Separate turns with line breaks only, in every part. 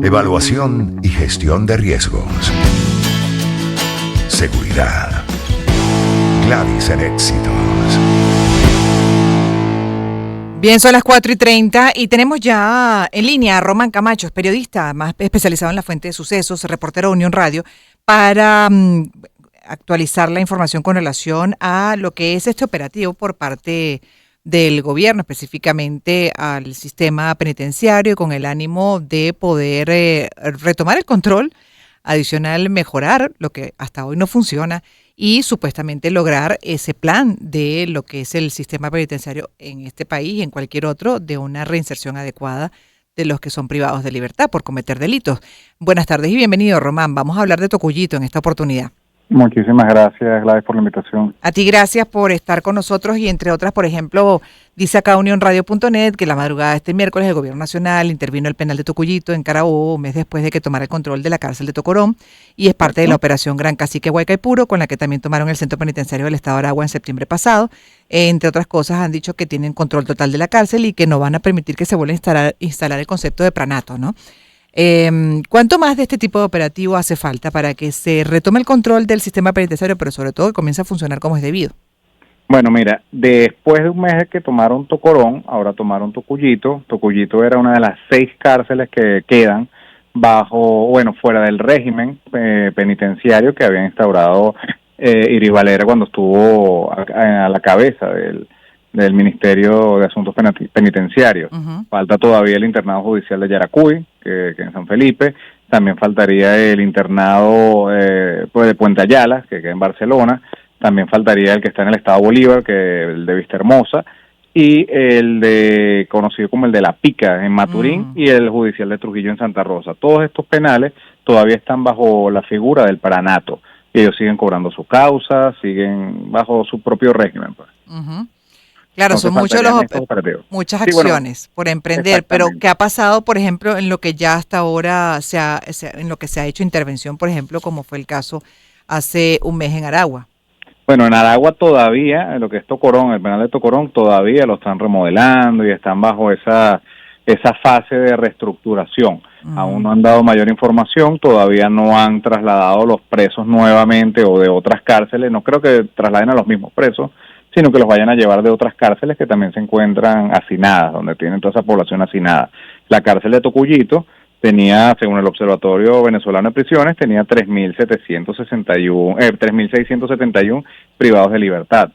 Evaluación y gestión de riesgos. Seguridad. Claves en éxitos.
Bien, son las 4:30 y tenemos ya en línea a Román Camacho, es periodista más especializado en la fuente de sucesos, reportero de Unión Radio, para actualizar la información con relación a lo que es este operativo por parte del gobierno, específicamente al sistema penitenciario, con el ánimo de poder retomar el control, adicional mejorar lo que hasta hoy no funciona y supuestamente lograr ese plan de lo que es el sistema penitenciario en este país y en cualquier otro, de una reinserción adecuada de los que son privados de libertad por cometer delitos. Buenas tardes y bienvenido, Román. Vamos a hablar de Tocuyito en esta oportunidad.
Muchísimas gracias, Gladys, por la invitación.
A ti gracias por estar con nosotros y entre otras, por ejemplo, dice acá unionradio.net que la madrugada de este miércoles el Gobierno Nacional intervino el penal de Tocuyito en Carabobo, un mes después de que tomara el control de la cárcel de Tocorón, y es parte de la operación Gran Cacique Guaycaipuro, con la que también tomaron el centro penitenciario del Estado de Aragua en septiembre pasado. Entre otras cosas, han dicho que tienen control total de la cárcel y que no van a permitir que se vuelva a instalar el concepto de pranato, ¿no? ¿Cuánto más de este tipo de operativo hace falta para que se retome el control del sistema penitenciario, pero sobre todo que comience a funcionar como es debido?
Bueno, mira, después de un mes que tomaron Tocorón, ahora tomaron Tocuyito. Tocuyito era una de las 6 cárceles que quedan fuera del régimen penitenciario que había instaurado Iris Valera cuando estuvo a la cabeza del Ministerio de Asuntos Penitenciarios. Uh-huh. Falta todavía el internado judicial de Yaracuy, que en San Felipe. También faltaría el internado de Puente Ayala, que queda en Barcelona. También faltaría el que está en el Estado Bolívar, el de Vista Hermosa, y el conocido como el de La Pica en Maturín, y el judicial de Trujillo en Santa Rosa. Todos estos penales todavía están bajo la figura del pranato. Ellos siguen cobrando su causa, siguen bajo su propio régimen, pues.
Uh-huh. Claro, entonces, son muchas acciones por emprender, pero ¿qué ha pasado, por ejemplo, en lo que ya hasta ahora en lo que se ha hecho intervención, por ejemplo, como fue el caso hace un mes en Aragua?
Bueno, en Aragua todavía, en lo que es Tocorón, el penal de Tocorón, todavía lo están remodelando y están bajo esa fase de reestructuración. Aún no han dado mayor información, todavía no han trasladado los presos nuevamente o de otras cárceles, no creo que trasladen a los mismos presos, sino que los vayan a llevar de otras cárceles que también se encuentran hacinadas, donde tienen toda esa población hacinada. La cárcel de Tocuyito tenía, según el Observatorio Venezolano de Prisiones, tenía 3.671 privados de libertad.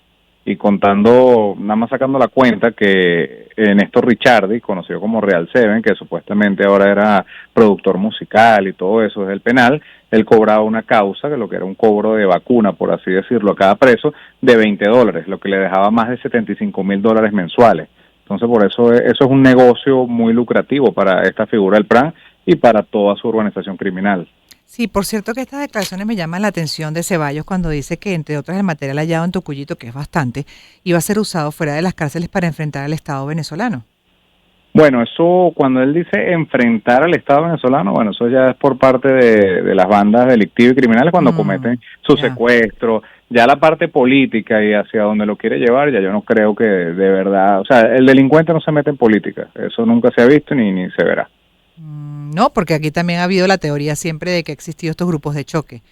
Y contando, nada más sacando la cuenta, que Néstor Richardi, conocido como Real Seven, que supuestamente ahora era productor musical y todo eso es el penal, él cobraba una causa, que lo que era un cobro de vacuna, por así decirlo, a cada preso, de $20, lo que le dejaba más de $75,000 mensuales. Entonces, por eso es un negocio muy lucrativo para esta figura del PRAN y para toda su organización criminal.
Sí, por cierto que estas declaraciones me llaman la atención de Ceballos cuando dice que, entre otras, el material hallado en Tocuyito, que es bastante, iba a ser usado fuera de las cárceles para enfrentar al Estado venezolano.
Bueno, eso, cuando él dice enfrentar al Estado venezolano, bueno, eso ya es por parte de las bandas delictivas y criminales cuando cometen su secuestro. Ya la parte política y hacia donde lo quiere llevar, ya yo no creo que de verdad, o sea, el delincuente no se mete en política, eso nunca se ha visto ni se verá.
No, porque aquí también ha habido la teoría siempre de que han existido estos grupos de choque,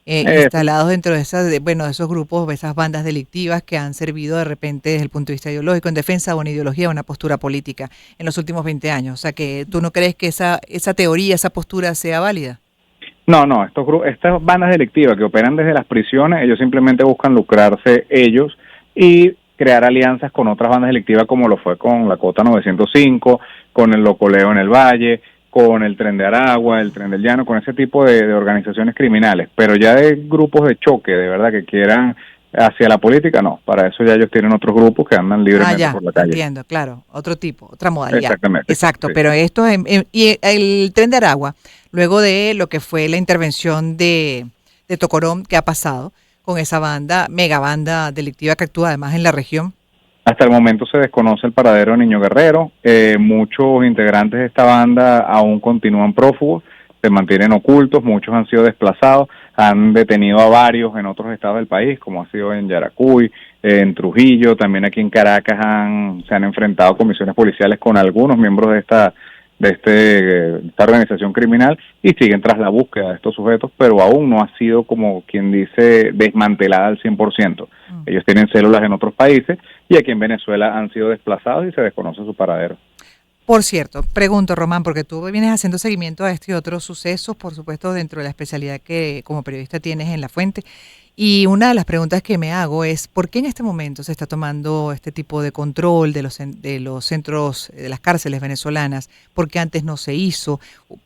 instalados dentro de esos grupos, esas bandas delictivas que han servido de repente desde el punto de vista ideológico, en defensa de una ideología o una postura política en los últimos 20 años. O sea, que ¿tú no crees que esa teoría, esa postura sea válida?
No, estas bandas delictivas que operan desde las prisiones, ellos simplemente buscan lucrarse ellos y crear alianzas con otras bandas delictivas, como lo fue con la Cota 905, con el Locoleo en el Valle, con el Tren de Aragua, el Tren del Llano, con ese tipo de organizaciones criminales, pero ya de grupos de choque, de verdad, que quieran hacia la política, no, para eso ya ellos tienen otros grupos que andan libremente por la calle.
Entiendo, claro, otro tipo, otra modalidad.
Exactamente.
Exacto,
sí.
Pero esto, y el Tren de Aragua, luego de lo que fue la intervención de Tocorón, ¿qué ha pasado con esa mega banda delictiva que actúa además en la región?
Hasta el momento se desconoce el paradero de Niño Guerrero. Muchos integrantes de esta banda aún continúan prófugos, se mantienen ocultos, muchos han sido desplazados, han detenido a varios en otros estados del país, como ha sido en Yaracuy, en Trujillo, también aquí en Caracas se han enfrentado comisiones policiales con algunos miembros de esta organización criminal y siguen tras la búsqueda de estos sujetos, pero aún no ha sido, como quien dice, desmantelada al 100%. Ellos tienen células en otros países y aquí en Venezuela han sido desplazados y se desconoce su paradero.
Por cierto, pregunto, Román, porque tú vienes haciendo seguimiento a este y otros sucesos, por supuesto, dentro de la especialidad que como periodista tienes en La Fuente. Y una de las preguntas que me hago es, ¿por qué en este momento se está tomando este tipo de control de los centros, de las cárceles venezolanas? ¿Por qué antes no se hizo?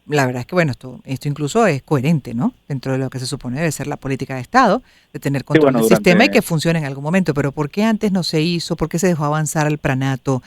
La verdad es que, bueno, esto incluso es coherente, ¿no? Dentro de lo que se supone debe ser la política de Estado, de tener control del sistema y que funcione en algún momento. Pero ¿por qué antes no se hizo? ¿Por qué se dejó avanzar al pranato?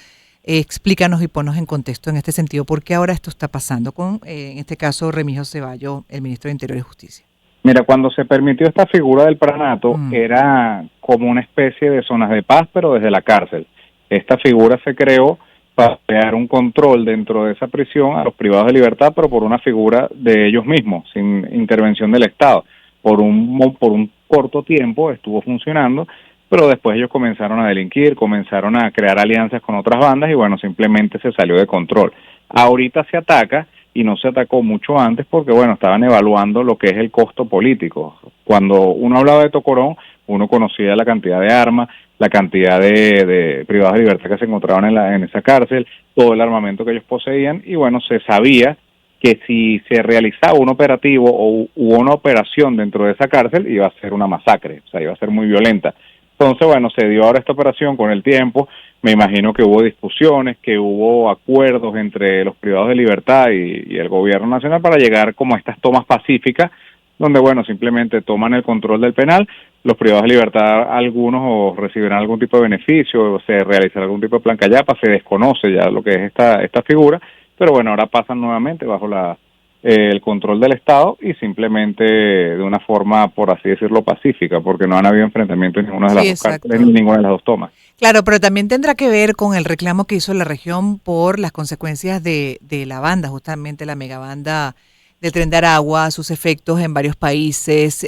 Explícanos y ponnos en contexto en este sentido, ¿por qué ahora esto está pasando con, en este caso, Remigio Ceballos, el ministro de Interior y Justicia?
Mira, cuando se permitió esta figura del pranato, era como una especie de zonas de paz, pero desde la cárcel. Esta figura se creó para crear un control dentro de esa prisión a los privados de libertad, pero por una figura de ellos mismos, sin intervención del Estado. Por un corto tiempo estuvo funcionando, pero después ellos comenzaron a delinquir, comenzaron a crear alianzas con otras bandas y bueno, simplemente se salió de control. Ahorita se ataca y no se atacó mucho antes porque bueno, estaban evaluando lo que es el costo político. Cuando uno hablaba de Tocorón, uno conocía la cantidad de armas, la cantidad de privados de libertad que se encontraban en esa cárcel, todo el armamento que ellos poseían y bueno, se sabía que si se realizaba un operativo o hubo una operación dentro de esa cárcel iba a ser una masacre, o sea, iba a ser muy violenta. Entonces, bueno, se dio ahora esta operación con el tiempo, me imagino que hubo discusiones, que hubo acuerdos entre los privados de libertad y el gobierno nacional para llegar como a estas tomas pacíficas, donde, bueno, simplemente toman el control del penal, los privados de libertad, algunos o recibirán algún tipo de beneficio, o se realizará algún tipo de plan callapa, se desconoce ya lo que es esta figura, pero bueno, ahora pasan nuevamente bajo el control del Estado y simplemente de una forma, por así decirlo, pacífica, porque no han habido enfrentamientos en ninguna de las dos cárceles ni ninguna de las dos tomas.
Claro, pero también tendrá que ver con el reclamo que hizo la región por las consecuencias de la banda, justamente la megabanda del Tren de Aragua, sus efectos en varios países,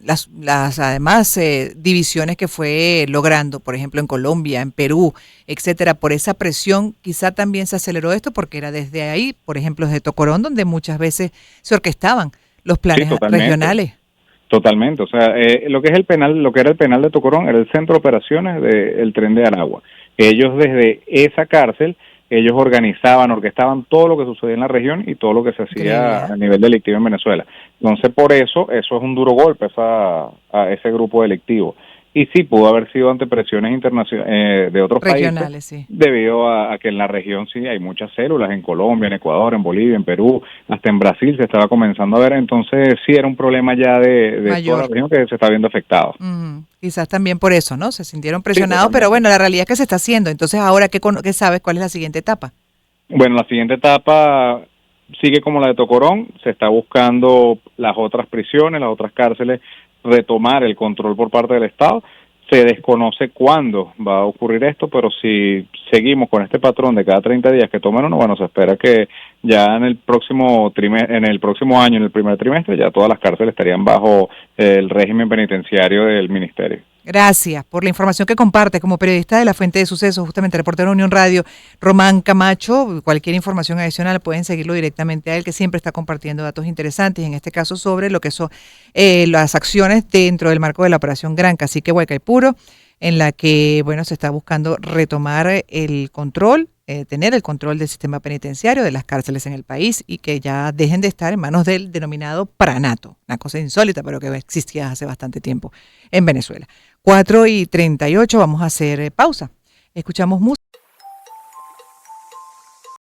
las además divisiones que fue logrando, por ejemplo en Colombia, en Perú, etcétera. Por esa presión quizá también se aceleró esto porque era desde ahí, por ejemplo desde Tocorón, donde muchas veces se orquestaban los planes regionales.
Totalmente, o sea, lo que es el penal, lo que era el penal de Tocorón era el centro de operaciones del Tren de Aragua. Ellos desde esa cárcel ellos orquestaban todo lo que sucedía en la región y todo lo que se hacía a nivel delictivo en Venezuela. Entonces, por eso es un duro golpe a ese grupo delictivo. Y sí, pudo haber sido ante presiones internacionales de otros países,
sí.
Debido a que en la región sí hay muchas células, en Colombia, en Ecuador, en Bolivia, en Perú, hasta en Brasil se estaba comenzando a ver, entonces sí era un problema ya de toda la región que se está viendo afectado.
Quizás también por eso, ¿no? Se sintieron presionados, sí, pero bueno, la realidad es que se está haciendo. Entonces, ahora, ¿qué sabes? ¿Cuál es la siguiente etapa?
Bueno, la siguiente etapa sigue como la de Tocorón, se está buscando las otras prisiones, las otras cárceles, retomar el control por parte del Estado. Se desconoce cuándo va a ocurrir esto, pero si seguimos con este patrón de cada 30 días que toman uno, bueno, se espera que ya en el próximo año, en el primer trimestre, ya todas las cárceles estarían bajo el régimen penitenciario del ministerio.
Gracias por la información que comparte como periodista de La Fuente de Sucesos, justamente reportero de Unión Radio, Román Camacho. Cualquier información adicional pueden seguirlo directamente a él, que siempre está compartiendo datos interesantes, en este caso sobre lo que son las acciones dentro del marco de la operación Gran Cacique Guaycaipuro, en la que, bueno, se está buscando retomar el control, tener el control del sistema penitenciario, de las cárceles en el país y que ya dejen de estar en manos del denominado pranato, una cosa insólita, pero que existía hace bastante tiempo en Venezuela. 4:38, vamos a hacer pausa. Escuchamos música.